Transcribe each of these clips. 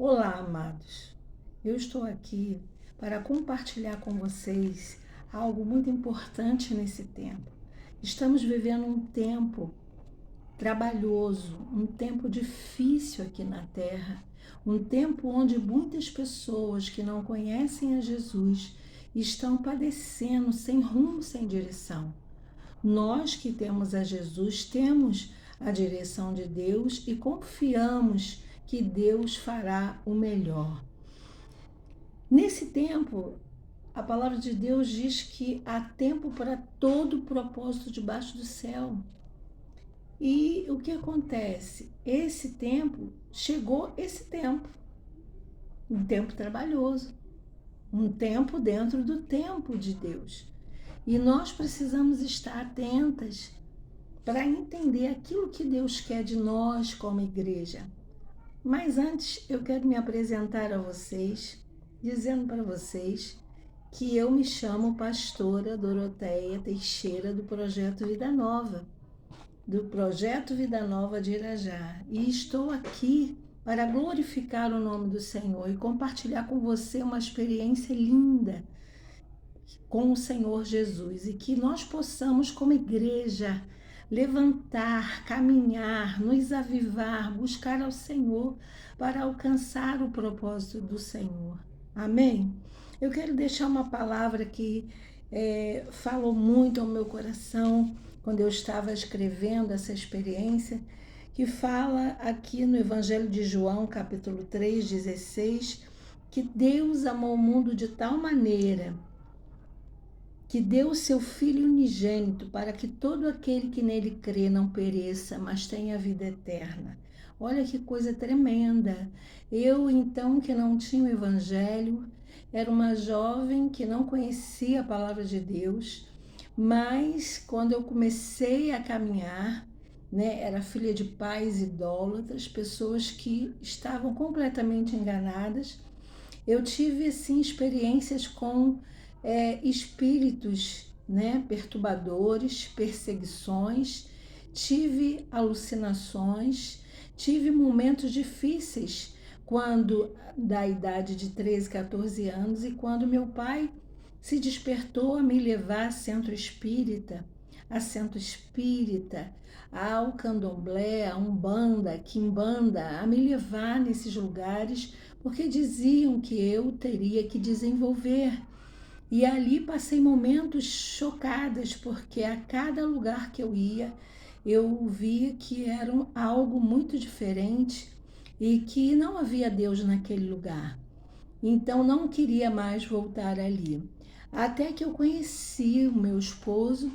Olá, amados. Eu estou aqui para compartilhar com vocês algo muito importante nesse tempo. Estamos vivendo um tempo trabalhoso, um tempo difícil aqui na Terra, um tempo onde muitas pessoas que não conhecem a Jesus estão padecendo sem rumo, sem direção. Nós que temos a Jesus, temos a direção de Deus e confiamos que Deus fará o melhor. Nesse tempo, a palavra de Deus diz que há tempo para todo propósito debaixo do céu. E o que acontece? Chegou esse tempo, um tempo trabalhoso, um tempo dentro do tempo de Deus. E nós precisamos estar atentas para entender aquilo que Deus quer de nós como igreja. Mas antes eu quero me apresentar a vocês, dizendo para vocês que eu me chamo pastora Doroteia Teixeira do Projeto Vida Nova, de Irajá. E estou aqui para glorificar o nome do Senhor e compartilhar com você uma experiência linda com o Senhor Jesus e que nós possamos, como igreja, levantar, caminhar, nos avivar, buscar ao Senhor para alcançar o propósito do Senhor. Amém? Eu quero deixar uma palavra que falou muito ao meu coração quando eu estava escrevendo essa experiência, que fala aqui no Evangelho de João, capítulo 3:16, que Deus amou o mundo de tal maneira que deu o seu Filho unigênito para que todo aquele que nele crê não pereça, mas tenha vida eterna. Olha que coisa tremenda. Eu, então, que não tinha o Evangelho, era uma jovem que não conhecia a palavra de Deus, mas quando eu comecei a caminhar, era filha de pais idólatras, pessoas que estavam completamente enganadas. Eu tive, assim, experiências com espíritos, perturbadores, perseguições, tive alucinações, tive momentos difíceis quando da idade de 13, 14 anos e quando meu pai se despertou a me levar a centro espírita, ao candomblé, a umbanda, quimbanda, a me levar nesses lugares porque diziam que eu teria que desenvolver. E ali passei momentos chocadas, porque a cada lugar que eu ia, eu via que era algo muito diferente e que não havia Deus naquele lugar. Então não queria mais voltar ali. Até que eu conheci o meu esposo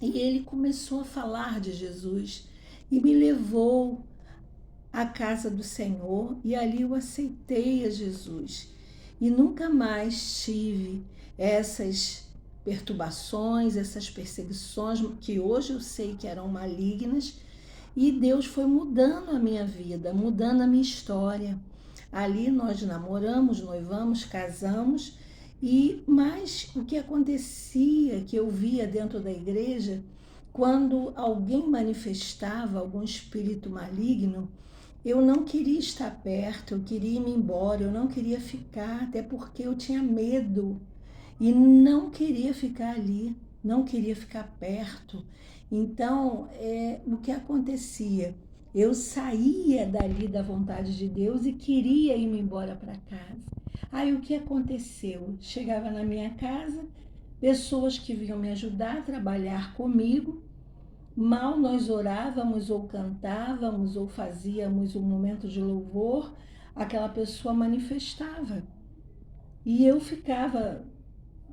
e ele começou a falar de Jesus e me levou à casa do Senhor e ali eu aceitei a Jesus. E nunca mais tive essas perturbações, essas perseguições que hoje eu sei que eram malignas, e Deus foi mudando a minha vida, mudando a minha história. Ali nós namoramos, noivamos, casamos, mas o que acontecia, que eu via dentro da igreja, quando alguém manifestava algum espírito maligno, eu não queria estar perto, eu queria ir embora, eu não queria ficar, até porque eu tinha medo e não queria ficar ali, não queria ficar perto. Então, o que acontecia? Eu saía dali da vontade de Deus e queria ir embora para casa. Aí o que aconteceu? Chegava na minha casa, pessoas que vinham me ajudar a trabalhar comigo. Mal nós orávamos ou cantávamos ou fazíamos um momento de louvor, aquela pessoa manifestava. E eu ficava,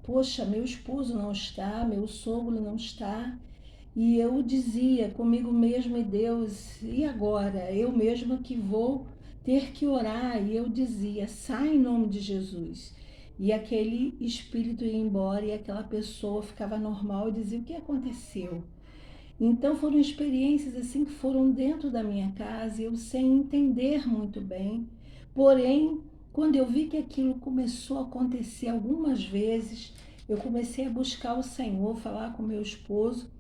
poxa, meu esposo não está, meu sogro não está. E eu dizia comigo mesma, e Deus, e agora? Eu mesma que vou ter que orar. E eu dizia, sai em nome de Jesus. E aquele espírito ia embora e aquela pessoa ficava normal e dizia, o que aconteceu? Então foram experiências assim que foram dentro da minha casa, eu sem entender muito bem. Porém, quando eu vi que aquilo começou a acontecer algumas vezes, eu comecei a buscar o Senhor, falar com meu esposo,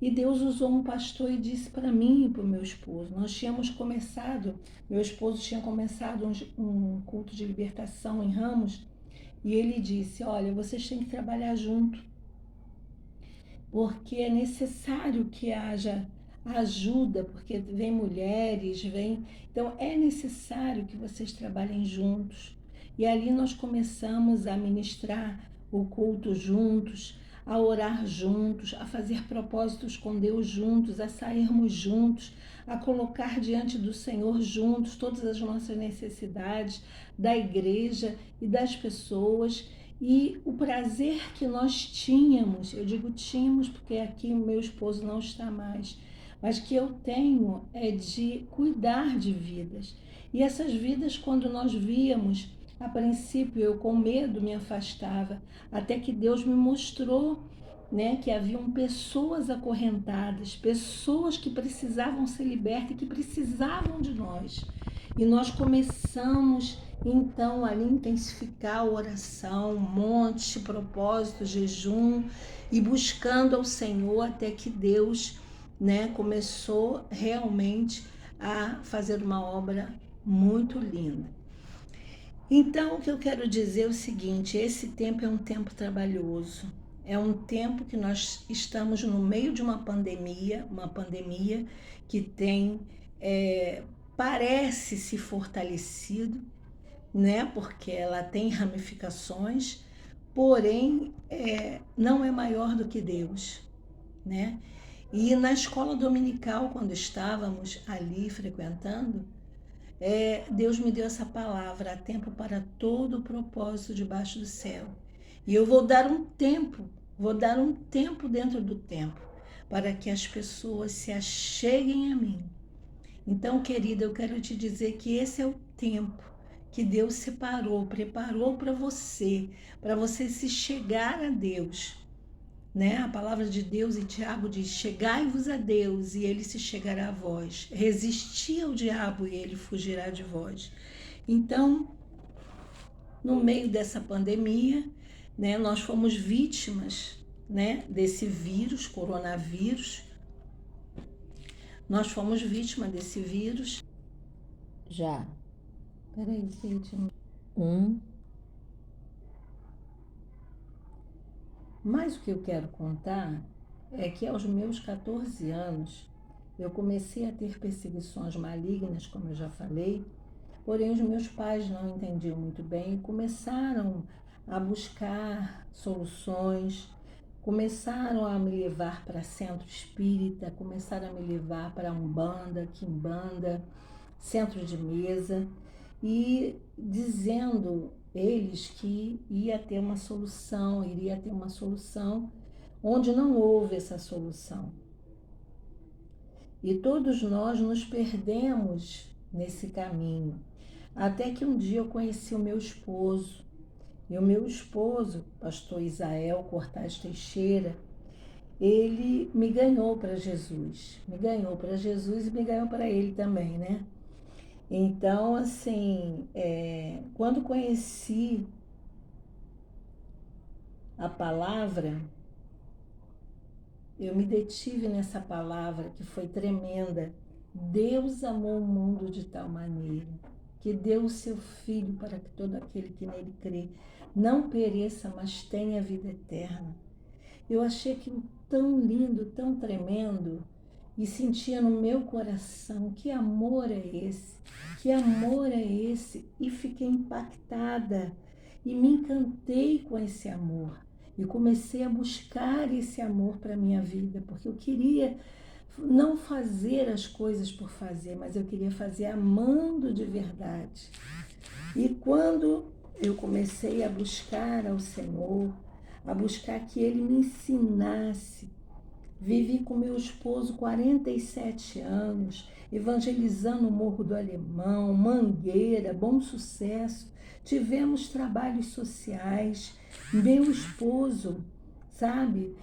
E Deus usou um pastor e disse para mim e para o meu esposo. Nós tínhamos começado, meu esposo tinha começado um culto de libertação em Ramos, e ele disse: olha, vocês têm que trabalhar junto, porque é necessário que haja ajuda, porque vem mulheres, vem. Então é necessário que vocês trabalhem juntos. E ali nós começamos a ministrar o culto juntos, a orar juntos, a fazer propósitos com Deus juntos, a sairmos juntos, a colocar diante do Senhor juntos todas as nossas necessidades da igreja e das pessoas. E o prazer que nós tínhamos, eu digo tínhamos porque aqui o meu esposo não está mais, mas que eu tenho é de cuidar de vidas. E essas vidas, quando nós víamos, a princípio eu com medo me afastava, até que Deus me mostrou, né, que haviam pessoas acorrentadas, pessoas que precisavam ser libertas e que precisavam de nós. E nós começamos então ali intensificar a oração, um monte de propósito, jejum, e buscando ao Senhor até que Deus, né, começou realmente a fazer uma obra muito linda. Então, o que eu quero dizer é o seguinte: esse tempo é um tempo trabalhoso, é um tempo que nós estamos no meio de uma pandemia que tem, parece se fortalecido, né? Porque ela tem ramificações, porém não é maior do que Deus, né? E na escola dominical, quando estávamos ali frequentando, Deus me deu essa palavra: há tempo para todo o propósito debaixo do céu. E eu vou dar um tempo dentro do tempo, para que as pessoas se acheguem a mim. Então, querida, eu quero te dizer que esse é o tempo que Deus separou, preparou para você se chegar a Deus, né? A palavra de Deus em Tiago diz: chegai-vos a Deus e ele se chegará a vós. Resisti ao diabo e ele fugirá de vós. Então, no meio dessa pandemia, né, nós fomos vítimas, né, desse vírus, coronavírus. Nós fomos vítimas desse vírus. Já. Peraí, gente. Mas o que eu quero contar é que aos meus 14 anos eu comecei a ter perseguições malignas, como eu já falei, porém os meus pais não entendiam muito bem e começaram a buscar soluções, começaram a me levar para centro espírita, começaram a me levar para umbanda, quimbanda, centro de mesa, e dizendo eles que iria ter uma solução, onde não houve essa solução. E todos nós nos perdemos nesse caminho. Até que um dia eu conheci o meu esposo. E o meu esposo, pastor Isael Cortaz Teixeira, ele me ganhou para Jesus. Me ganhou para Jesus e me ganhou para ele também, né? Então, assim, quando conheci a palavra, eu me detive nessa palavra que foi tremenda. Deus amou o mundo de tal maneira que deu o seu Filho para que todo aquele que nele crê não pereça, mas tenha vida eterna. Eu achei aquilo tão lindo, tão tremendo, e sentia no meu coração: que amor é esse? Que amor é esse? E fiquei impactada e me encantei com esse amor. E comecei a buscar esse amor para a minha vida, porque eu queria não fazer as coisas por fazer, mas eu queria fazer amando de verdade. E quando eu comecei a buscar ao Senhor, a buscar que Ele me ensinasse, vivi com meu esposo 47 anos, evangelizando o Morro do Alemão, Mangueira, Bom Sucesso. Tivemos trabalhos sociais. Meu esposo, sabe,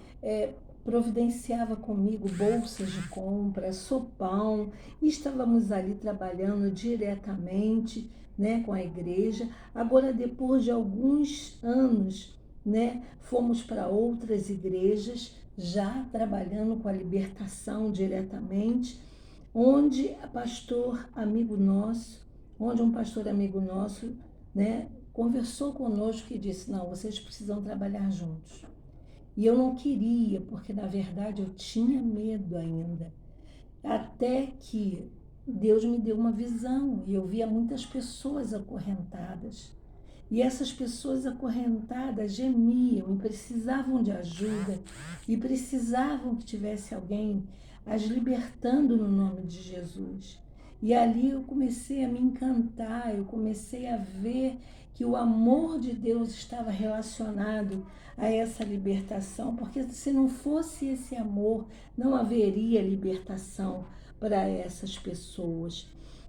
providenciava comigo bolsas de compra, sopão. Estávamos ali trabalhando diretamente, né, com a igreja. Agora, depois de alguns anos, né, fomos para outras igrejas, já trabalhando com a libertação diretamente, onde um pastor amigo nosso, né, conversou conosco e disse: não, vocês precisam trabalhar juntos. E eu não queria, porque na verdade eu tinha medo ainda. Até que Deus me deu uma visão e eu via muitas pessoas acorrentadas. E essas pessoas acorrentadas gemiam e precisavam de ajuda e precisavam que tivesse alguém as libertando no nome de Jesus. E ali eu comecei a me encantar, eu comecei a ver que o amor de Deus estava relacionado a essa libertação, porque se não fosse esse amor, não haveria libertação para essas pessoas.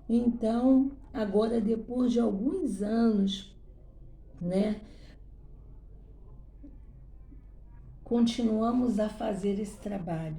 Então, agora depois de alguns anos, né, continuamos a fazer esse trabalho.